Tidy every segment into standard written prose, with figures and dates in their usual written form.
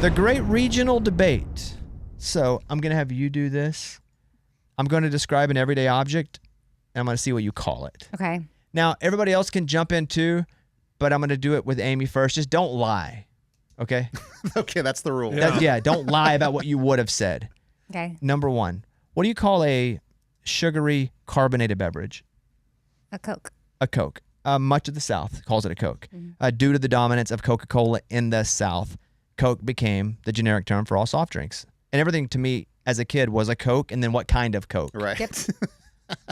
The great regional debate. So I'm going to have you do this. I'm going to describe an everyday object, and I'm going to see what you call it. Okay. Now, everybody else can jump in too, but I'm going to do it with Amy first. Just don't lie, okay? Okay, that's the rule. Yeah, don't lie about what you would have said. Okay. Number one, what do you call a sugary carbonated beverage? A Coke. A Coke. Much of the South calls it a Coke. Due to the dominance of Coca-Cola in the South, Coke became the generic term for all soft drinks. And everything to me as a kid was a Coke, and then what kind of Coke. Right. Yep.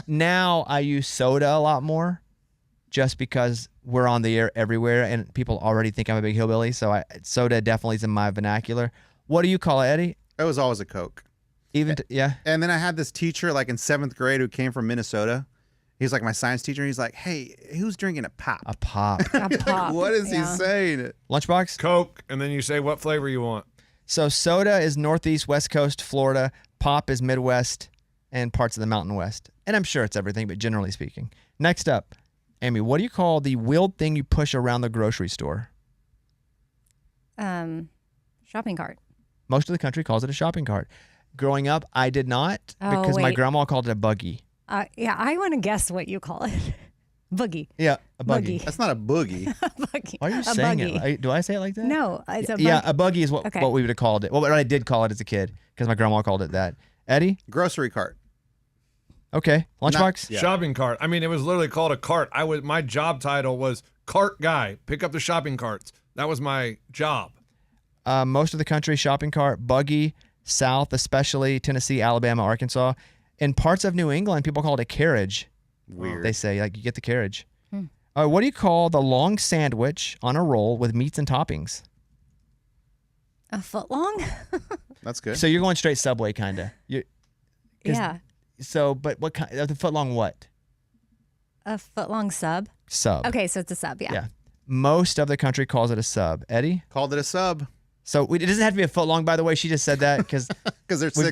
Now I use soda a lot more just because we're on the air everywhere and people already think I'm a big hillbilly. So soda definitely is in my vernacular. What do you call it, Eddie? It was always a Coke. Yeah. And then I had this teacher like in 7th grade who came from Minnesota. He's like my science teacher. He's like, hey, who's drinking a pop? A pop. A pop. What is he saying? Lunchbox? Coke, and then you say what flavor you want. So soda is Northeast, West Coast, Florida. Pop is Midwest and parts of the Mountain West. And I'm sure it's everything, but generally speaking. Next up, Amy, what do you call the wheeled thing you push around the grocery store? Shopping cart. Most of the country calls it a shopping cart. Growing up, I did not because my grandma called it a buggy. Yeah, I want to guess what you call it. Boogie. Yeah, a buggy. That's not a boogie. Buggy. Why are you saying it? Do I say it like that? No, it's a buggy. Yeah, a buggy is what we would have called it. Well, what I did call it as a kid because my grandma called it that. Eddie? Grocery cart. Okay. Lunchbox? Shopping cart. I mean, it was literally called a cart. My job title was cart guy. Pick up the shopping carts. That was my job. Most of the country, shopping cart, buggy, South, especially Tennessee, Alabama, Arkansas. In parts of New England, people call it a carriage. Weird. They say, like, you get the carriage. What do you call the long sandwich on a roll with meats and toppings? A foot long? That's good. So you're going straight Subway, kind of. Yeah. So, but what kind? The foot long what? A foot long sub? Sub. Okay, so it's a sub, yeah. Yeah. Most of the country calls it a sub. Eddie? Called it a sub. So it doesn't have to be a foot long, by the way. She just said that because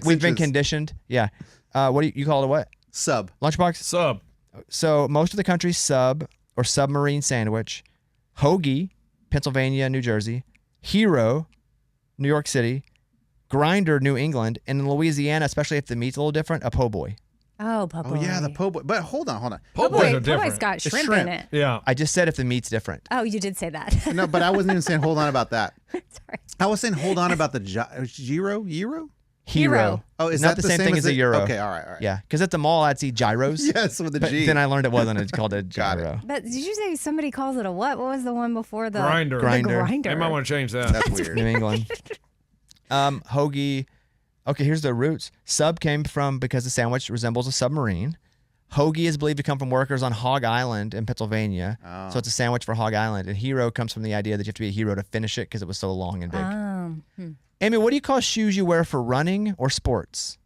we've been conditioned. Yeah. What do you call it? What? Sub. Lunchbox? Sub. So most of the country's sub or submarine sandwich. Hoagie, Pennsylvania, New Jersey. Hero, New York City. Grinder, New England. And in Louisiana, especially if the meat's a little different, a po' boy. Oh, po' boy. Oh, yeah, the po' boy. But hold on. Po' boys are Po' boy's different. got shrimp shrimp. in it. Yeah. I just said if the meat's different. Oh, you did say that. No, but I wasn't even saying hold on about that. Sorry. I was saying hold on about the gyro? Hero. Oh, is not that the same thing as a euro? Okay, all right. Yeah, because at the mall I'd see gyros. Yes, with the But G. then I learned it wasn't. It's called a Got it. gyro. But did you say somebody calls it a what? What was the one before the Grinder. The Grinder. grinder. They might want to change that. That's weird. New England. Hoagie. Okay, here's the roots. Sub came from because the sandwich resembles a submarine. Hoagie is believed to come from workers on Hog Island in Pennsylvania. Oh. So it's a sandwich for Hog Island. And hero comes from the idea that you have to be a hero to finish it because it was so long and big. Amy, what do you call shoes you wear for running or sports?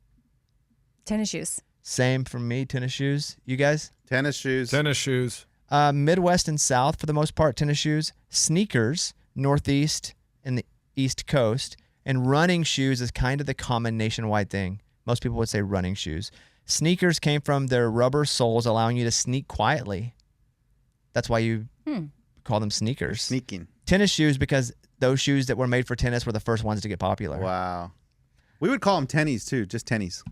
Tennis shoes. Same for me, tennis shoes. You guys? Tennis shoes. Tennis shoes. Midwest and South, for the most part, tennis shoes. Sneakers, Northeast and the East Coast. And running shoes is kind of the common nationwide thing. Most people would say running shoes. Sneakers came from their rubber soles allowing you to sneak quietly. That's why you call them sneakers. Sneaking. Tennis shoes because those shoes that were made for tennis were the first ones to get popular. Wow. We would call them tennies too, just tennies.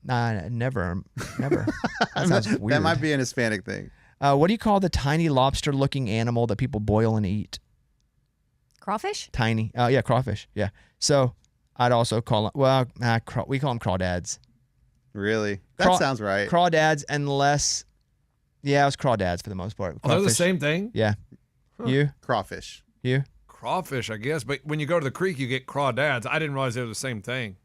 Nah, never. That sounds weird. That might be an Hispanic thing. What do you call the tiny lobster-looking animal that people boil and eat? Crawfish? Tiny. Yeah, crawfish. Yeah. So I'd also call it, we call them crawdads. Really? That sounds right. Crawdads unless, it was crawdads for the most part. Oh, they're the Crawfish. same thing? Yeah. Huh. You? Crawfish. You? Crawfish, I guess. But when you go to the creek, you get crawdads. I didn't realize they were the same thing.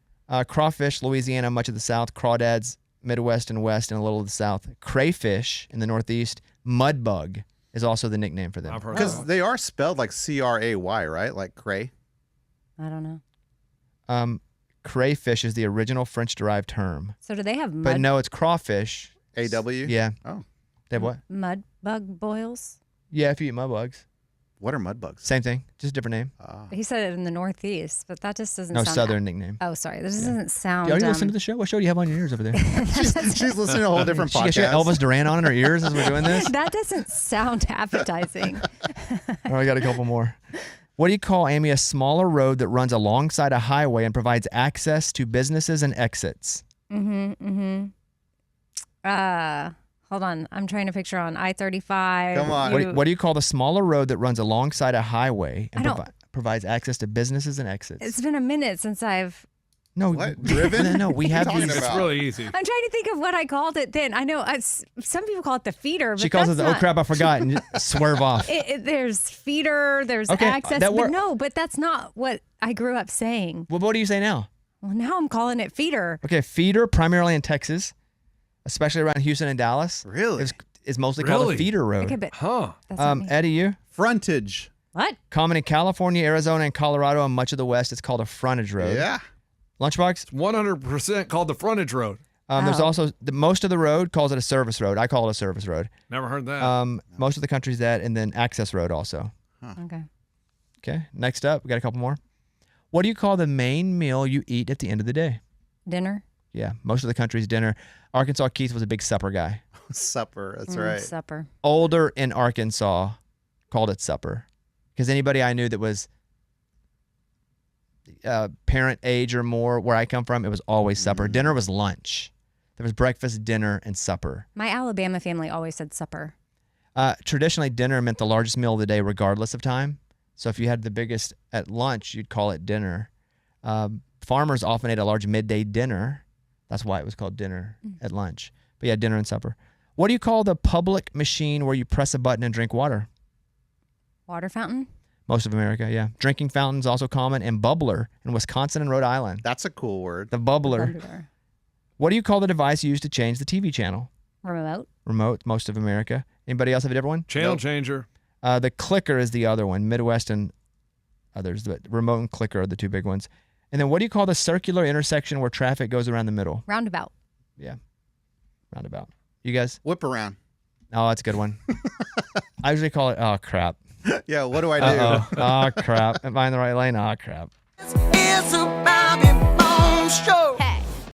Crawfish, Louisiana, much of the South. Crawdads, Midwest and West, and a little of the South. Crayfish in the Northeast. Mudbug is also the nickname for them. I've heard Because that. they are spelled like Cray, right? Like cray. I don't know. Crayfish is the original French-derived term. So do they have mud? But no, it's crawfish. AW? Yeah. Oh. They have what? Mud bug boils? Yeah, if you eat mud bugs. What are mud bugs? Same thing, just a different name. He said it in the Northeast, but that just doesn't No, sound... southern nickname. Oh, sorry. This doesn't sound... Are you listening to the show? What show do you have on your ears over there? She's listening to a whole different She podcast. got Elvis Duran on in her ears as we're doing this? That doesn't sound appetizing. Oh, I got a couple more. What do you call, Amy, a smaller road that runs alongside a highway and provides access to businesses and exits? Hold on. I'm trying to picture on I-35. Come on. What do you call the smaller road that runs alongside a highway and provides access to businesses and exits? It's been a minute since I've... No, What? Driven? No, we What are have you talking these. about? It's really easy. I'm trying to think of what I called it then. I know some people call it the feeder, but She calls it that's the, oh not, crap, I forgot, and just swerve off. There's feeder, there's Okay, access, that but that's not what I grew up saying. Well, what do you say now? Well, now I'm calling it feeder. Okay, feeder, primarily in Texas, especially around Houston and Dallas. Really? Is mostly called a Really? feeder road. Okay, but Huh. that's not me. Eddie, you? Frontage. What? Common in California, Arizona, and Colorado, and much of the West, it's called a frontage road. Yeah. Lunchbox? 100% called the frontage road. There's Oh. also, most of the road calls it a service road. I call it a service road. Never heard that. Most of the country's that, and then access road also. Okay. Okay, next up, we got a couple more. What do you call the main meal you eat at the end of the day? Dinner? Yeah, most of the country's dinner. Arkansas Keith was a big supper guy. Supper. That's right. Supper. Older in Arkansas called it supper. Because anybody I knew that was parent age or more, where I come from, it was always supper. Dinner was lunch. There was breakfast, dinner, and supper. My Alabama family always said supper. Traditionally, dinner meant the largest meal of the day, regardless of time. So if you had the biggest at lunch, you'd call it dinner. Farmers often ate a large midday dinner. That's why it was called dinner at lunch. But yeah, dinner and supper. What do you call the public machine where you press a button and drink water? Water fountain? Most of America, yeah. Drinking fountains also common, and bubbler in Wisconsin and Rhode Island. That's a cool word. The bubbler. Bubbler. What do you call the device used to change the TV channel? Remote? Remote, most of America. Anybody else have a different one? Channel Nope. changer. The clicker is the other one. Midwest and others, but remote and clicker are the two big ones. And then what do you call the circular intersection where traffic goes around the middle? Roundabout. Yeah, roundabout. You guys? Whip around. Oh, that's a good one. I usually call it, oh, crap. Yeah, what do I do? Uh-oh. Oh, crap. Am I in the right lane? Oh, crap. It's a Bobby Bones Show.